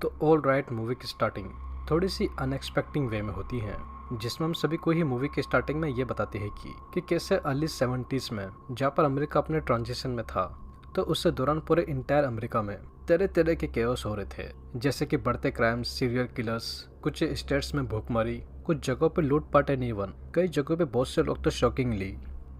तो all right, movie की starting थोड़ी सी अनएक्सपेक्टिंग वे में होती है, जिसमें हम सभी को ही मूवी के स्टार्टिंग में ये बताते हैं कि कैसे अर्ली 70s में जहाँ पर अमेरिका अपने ट्रांजिशन में था, तो उस दौरान पूरे इंटायर अमेरिका में तरह तरह के केओस हो रहे थे, जैसे कि बढ़ते क्राइम्स, सीरियल किलर्स, कुछ स्टेट्स में भूखमरी, कुछ जगहों पे लूटपाट एंड इवन कई जगहों पे बहुत से लोग तो shockingly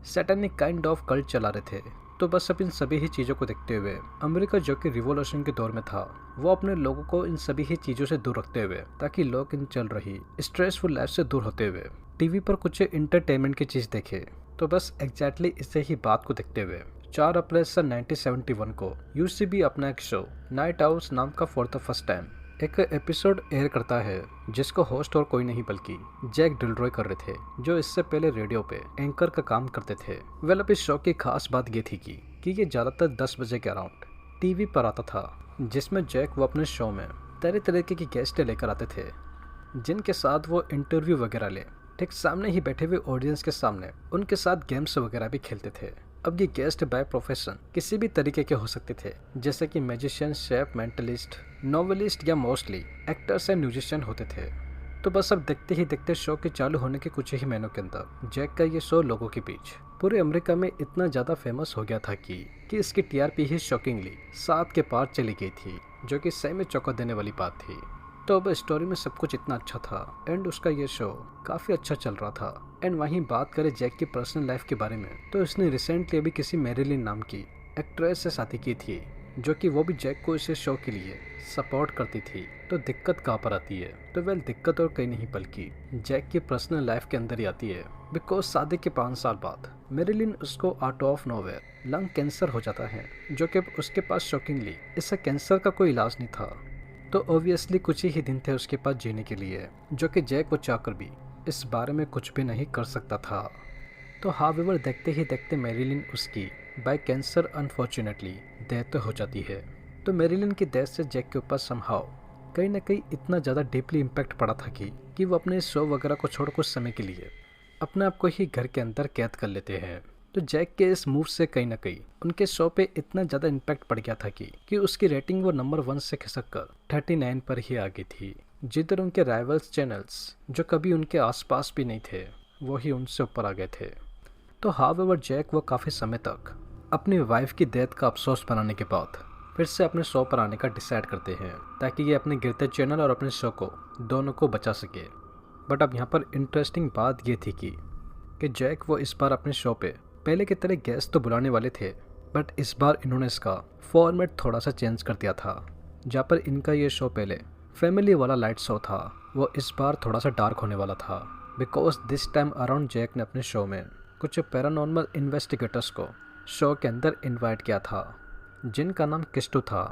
satanic kind of cult चला रहे थे। तो बस अब इन सभी ही चीज़ों को देखते हुए अमेरिका, जो कि रिवॉल्यूशन के दौर में था, वो अपने लोगों को इन सभी ही चीज़ों से दूर रखते हुए, ताकि लोग इन चल रही स्ट्रेसफुल लाइफ से दूर होते हुए टीवी पर कुछ एंटरटेनमेंट की चीज़ देखे। तो बस एग्जैक्टली इसे ही बात को देखते हुए 4 अप्रैल सन 1971 को यूसीबी अपना एक शो नाइट आउल्स नाम का फॉर द फर्स्ट टाइम एक एपिसोड एयर करता है, जिसको होस्ट और कोई नहीं बल्कि जैक डिलरॉय कर रहे थे, जो इससे पहले रेडियो पे एंकर का काम करते थे। वेल, अब इस शो की खास बात ये थी कि ये ज़्यादातर 10 बजे के अराउंड टीवी पर आता था, जिसमें जैक वो अपने शो में तरह तरह के गेस्ट लेकर आते थे, जिनके साथ वो इंटरव्यू वगैरह ले ठीक सामने ही बैठे हुए ऑडियंस के सामने उनके साथ गेम्स वगैरह भी खेलते थे। अब ये गेस्ट बाय प्रोफेशन किसी भी तरीके के हो सकते थे, जैसे कि मैजिशियन, शेफ, मेंटलिस्ट, नॉवेलिस्ट या मोस्टली एक्टर्स एंड म्यूजिशियन होते थे। तो बस अब देखते ही देखते शो के चालू होने के कुछ ही महीनों के अंदर जैक का ये शो लोगों के बीच पूरे अमेरिका में इतना ज़्यादा फेमस हो गया था कि इसकी टीआरपी ही शॉकिंगली 7 के पार चली गई थी, जो कि सही में चौंका देने वाली बात थी। तो अब स्टोरी में सब कुछ इतना अच्छा था एंड उसका ये शो काफ़ी अच्छा चल रहा था। एंड वहीं बात करें जैक की पर्सनल लाइफ के बारे में, तो इसने रिसेंटली अभी किसी मैरिलिन नाम की एक्ट्रेस से शादी की थी, जो कि वो भी जैक को इस शो के लिए सपोर्ट करती थी। तो दिक्कत कहाँ पर आती है? तो वेल, दिक्कत और कहीं नहीं बल्कि जैक की पर्सनल लाइफ के अंदर ही आती है। बिकॉज शादी के 5 साल बाद मैरिलिन उसको out of nowhere lung cancer हो जाता है, जो कि अब उसके पास शॉकिंगली इस कैंसर का कोई इलाज नहीं था। तो ऑब्वियसली कुछ ही दिन थे उसके पास जीने के लिए, जो कि जैक को चाहकर भी इस बारे में कुछ भी नहीं कर सकता था। तो हावेवर देखते ही देखते मैरिलिन उसकी बाय कैंसर अनफॉर्चुनेटली डेथ हो जाती है। तो मैरिलिन की डेथ से जैक के ऊपर समहाउ कहीं ना कहीं इतना ज़्यादा डीपली इम्पैक्ट पड़ा था कि वो अपने शो वगैरह को छोड़ कुछ समय के लिए अपने आप को ही घर के अंदर कैद कर लेते हैं। तो जैक के इस मूव से कहीं ना कहीं उनके शो पे इतना ज़्यादा इम्पैक्ट पड़ गया था कि उसकी रेटिंग वो नंबर 1 से खिसक कर 39 पर ही आ गई थी, जिधर उनके राइवल्स चैनल्स जो कभी उनके आसपास भी नहीं थे, वो ही उनसे ऊपर आ गए थे। तो हावेवर जैक वो काफ़ी समय तक अपनी वाइफ की डेथ का अफसोस बनाने के बाद फिर से अपने शो पर आने का डिसाइड करते हैं, ताकि ये अपने गिरते चैनल और अपने शो को दोनों को बचा सके। बट अब यहाँ पर इंटरेस्टिंग बात ये थी कि जैक वो इस बार अपने शो पे पहले की तरह गेस्ट तो बुलाने वाले थे, बट इस बार इन्होंने इसका फॉर्मेट थोड़ा सा चेंज कर दिया था। जहाँ पर इनका ये शो पहले फैमिली वाला लाइट शो था, वो इस बार थोड़ा सा डार्क होने वाला था। Because this time around Jack ने अपने शो में कुछ पैरानॉर्मल इन्वेस्टिगेटर्स को शो के अंदर इन्वाइट किया था, जिनका नाम किस्टू था।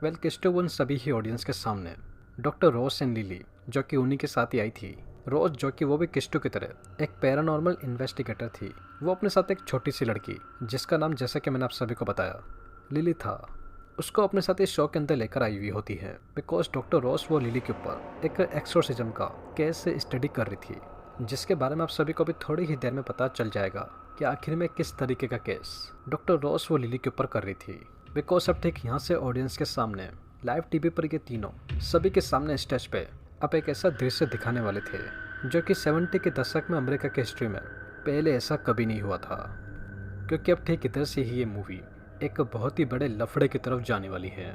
वेल, किस्टू उन सभी ही ऑडियंस के सामने डॉक्टर रोज एंड लिली, जो कि उन्हीं के साथ ही आई थी। रोज, जो कि वो भी किस्टू की तरह एक पैरानॉर्मल इन्वेस्टिगेटर थी, वो अपने साथ एक छोटी सी लड़की, जिसका नाम जैसा कि मैंने आप सभी को बताया लिली था, उसको अपने साथ इस शो के अंदर लेकर आई हुई होती है। बिकॉज डॉक्टर रोज वो लिली के ऊपर एक एक्सोर्सिज्म का केस से स्टडी कर रही थी, जिसके बारे में आप सभी को भी थोड़ी ही देर में पता चल जाएगा कि आखिर में किस तरीके का केस डॉक्टर रोज वो लिली के ऊपर कर रही थी। बिकॉज अब ठीक यहाँ से ऑडियंस के सामने लाइव टीवी पर ये तीनों सभी के सामने स्टेज पे अब एक ऐसा दृश्य दिखाने वाले थे, जो कि 70 के दशक में अमेरिका की हिस्ट्री में पहले ऐसा कभी नहीं हुआ था। क्योंकि अब ठीक इधर से ही ये मूवी एक बहुत ही बड़े लफड़े की तरफ जाने वाली है।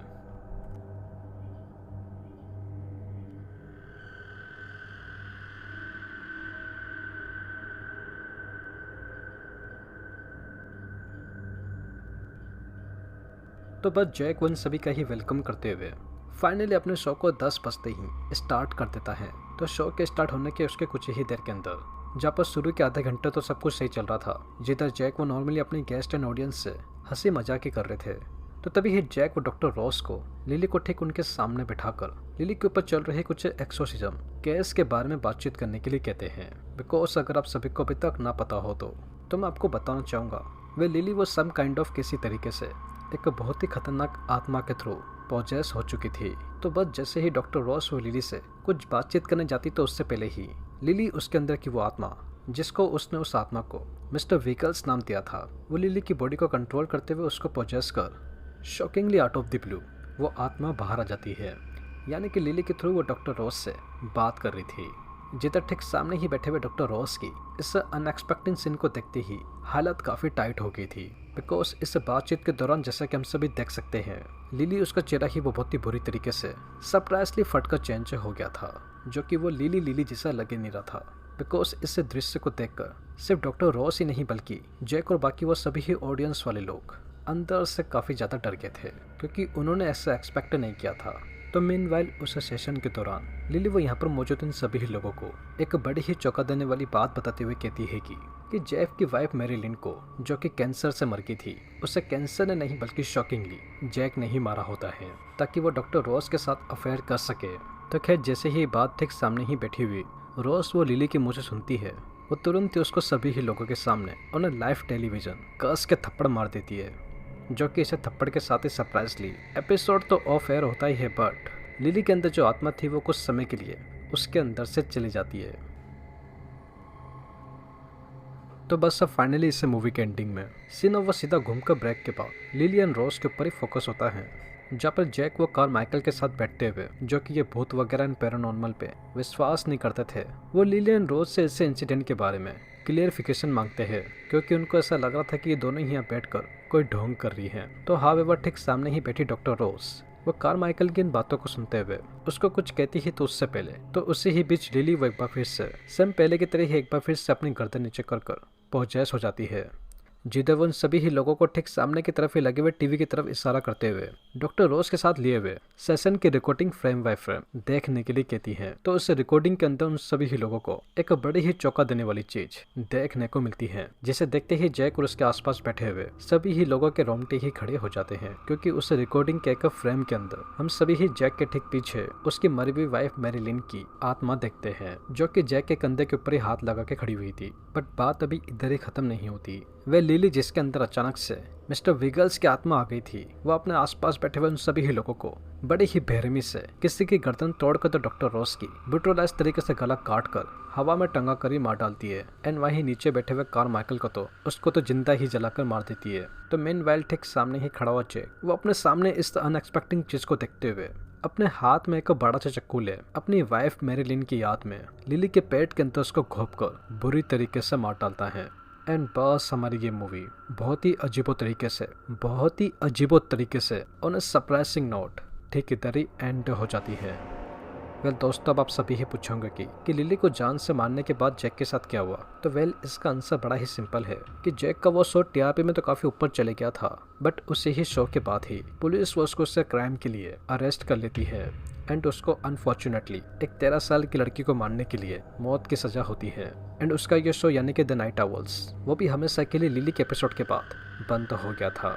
तो बस जैक वन सभी का ही वेलकम करते हुए फाइनली अपने शो को 10 बजते ही स्टार्ट कर देता है। तो शो के स्टार्ट होने के उसके कुछ ही देर के अंदर, जहाँ पर शुरू के आधे घंटे तो सब कुछ सही चल रहा था, जिधर जैक वो नॉर्मली अपने गेस्ट एंड ऑडियंस से हंसी मजाक ही कर रहे थे, तो तभी ही जैक वो डॉक्टर रॉस को लिली को ठीक उनके सामने बिठाकर लिली के ऊपर चल रहे कुछ एक्सोर्सिज्म केस के बारे में बातचीत करने के लिए कहते हैं। बिकॉज अगर आप सभी को अभी तक ना पता हो तो मैं आपको बताना चाहूँगा, वे लिली वो सम काइंड ऑफ किसी तरीके से एक बहुत ही खतरनाक आत्मा के थ्रू पॉजेस हो चुकी थी। तो बस जैसे ही डॉक्टर रॉस वो लिली से कुछ बातचीत करने जाती, तो उससे पहले ही लिली उसके अंदर की वो आत्मा, जिसको उसने उस आत्मा को मिस्टर व्हीकल्स नाम दिया था, वो लिली की बॉडी को कंट्रोल करते हुए उसको पॉजेस कर shockingly out of the blue वो आत्मा बाहर आ जाती है। यानी कि लिली के थ्रू वो डॉक्टर रॉस से बात कर रही थी। जिधर ठीक सामने ही बैठे हुए डॉक्टर रॉस की इस अनएक्सपेक्टेड सीन को देखते ही हालत काफ़ी टाइट हो गई थी। बिकॉज इस बातचीत के दौरान जैसा कि हम सभी देख सकते हैं, लिली उसका चेहरा ही वो बहुत ही बुरी तरीके से सरप्राइजली फटकर चेंज हो गया था, जो कि वो लिली जैसा लगे नहीं रहा था। बिकॉज इस दृश्य को देखकर सिर्फ डॉक्टर रॉस ही नहीं बल्कि जैक और बाकी वो सभी ही ऑडियंस वाले लोग अंदर से काफ़ी ज़्यादा डर गए थे, क्योंकि उन्होंने ऐसा एक्सपेक्ट नहीं किया था। तो मीनवाइल उस सेशन के दौरान लिली वो यहाँ पर मौजूद इन सभी लोगों को एक बड़ी ही चौंका देने वाली बात बताते हुए कहती है कि जेफ की वाइफ मैरिलिन को, जो कि कैंसर से मर गई थी, उसे कैंसर ने नहीं बल्कि शॉकिंगली जैक ने ही मारा होता है, ताकि वो डॉक्टर रॉस के साथ अफेयर कर सके। तो खैर जैसे ही बात ठीक सामने ही बैठी हुई रॉस वो लिली के मुँह से सुनती है, वो तुरंत ही उसको सभी ही लोगों के सामने उन्हें लाइव टेलीविजन कस के थप्पड़ मार देती है, जो कि इसे थप्पड़ के साथ ही सरप्राइजली एपिसोड तो ऑफ एयर होता ही है, बट लिली के अंदर जो आत्मा थी वो कुछ समय के लिए उसके अंदर से चली जाती है। तो बस अब फाइनली इस मूवी के एंडिंग में सीन वो सीधा घूमकर ब्रेक के बाद लिली एंड रोज के ऊपर ही फोकस होता है, जहाँ पर जैक वो कारमाइकल के साथ बैठते हुए, जो कि ये भूत वगैरह एंड पैरानॉर्मल पे विश्वास नहीं करते थे, वो लिली एंड रोज से इस इंसिडेंट के बारे में क्लियरिफिकेशन मांगते हैं, क्योंकि उनको ऐसा लग रहा था कि ये दोनों ही यहाँ बैठकर कोई ढोंग कर रही हैं। तो हावेवर ठीक सामने ही बैठी डॉक्टर रोज वो कारमाइकल की इन बातों को सुनते हुए उसको कुछ कहती ही तो उससे पहले तो उसी ही बीच लिली वो एक बार फिर से सेम पहले की तरह ही एक बार फिर से अपनी गर्दन नीचे कर पहुंचैस हो जाती है, जिधर वो उन सभी ही लोगों को ठीक सामने की तरफ ही लगे हुए टीवी की तरफ इशारा करते हुए डॉक्टर रोज के साथ लिए हुए सेशन की रिकॉर्डिंग फ्रेम बाय फ्रेम देखने के लिए कहती है। तो उस रिकॉर्डिंग के अंदर उन सभी ही लोगों को एक बड़ी ही चौंका देने वाली चीज देखने को मिलती है, जिसे देखते ही जैक और उसके आसपास बैठे हुए सभी ही लोगों के रोंगटे ही खड़े हो जाते हैं, क्योंकि उस रिकॉर्डिंग के एक फ्रेम के अंदर हम सभी ही जैक के ठीक पीछे उसकी मरी हुई वाइफ मैरिलिन की आत्मा देखते हैं, जो कि जैक के कंधे के ऊपर ही हाथ लगा के खड़ी हुई थी। बट बात अभी इधर ही खत्म नहीं होती। वह लिली जिसके अंदर अचानक से मिस्टर विगल्स की आत्मा आ गई थी, वो अपने आसपास बैठे हुए उन सभी ही लोगों को बड़ी ही बेरहमी से किसी की गर्दन तोड़कर तो डॉक्टर रॉस की ब्रूटलाइज तरीके से गला काट कर हवा में टंगा कर ही मार डालती है, एंड वहीं नीचे बैठे हुए कारमाइकल को तो उसको तो जिंदा ही जलाकर मार देती है। तो मीनवाइल ठीक सामने ही खड़ा हुआ जैक वो अपने सामने इस अनएक्सपेक्टेड चीज को देखते हुए अपने हाथ में एक बड़ा सा चक्कू ले अपनी वाइफ मैरिलिन की याद में लिली के पेट के अंदर उसको घोंप कर बुरी तरीके से मार डालता है। एंड बस हमारी ये मूवी बहुत ही अजीबो तरीके से ऑन ए सरप्राइजिंग नोट ठीक इधर ही एंड हो जाती है। वेल दोस्तों, अब आप सभी ही पूछोगे कि लिली को जान से मारने के बाद जैक के साथ क्या हुआ। तो वेल इसका आंसर बड़ा ही सिंपल है कि जैक का वो शो टीआरपी में तो काफी ऊपर चले गया था, बट उसी ही शो के बाद ही पुलिस उसको उससे क्राइम के लिए अरेस्ट कर लेती है, एंड उसको अनफॉर्चुनेटली एक 13 साल की लड़की को मारने के लिए मौत की सजा होती है। एंड उसका ये शो यानी कि द नाइट ऑवल्स वो भी हमेशा के लिए लिली के एपिसोड के बाद बंद हो गया था।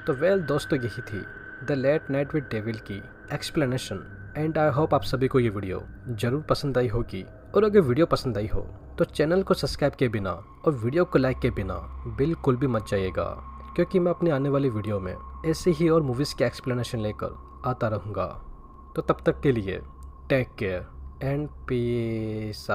तो वेल दोस्तों, यही थी the late night with devil की एक्सप्लेनेशन। एंड आई होप आप सभी को ये वीडियो जरूर पसंद आई होगी, और अगर वीडियो पसंद आई हो तो चैनल को सब्सक्राइब किए बिना और वीडियो को लाइक किए बिना बिल्कुल भी मत जाइएगा, क्योंकि मैं अपनी आने वाली वीडियो में ऐसे ही और मूवीज़ की एक्सप्लेनेशन लेकर आता रहूँगा। तो तब तक के लिए टेक केयर एंड पीस।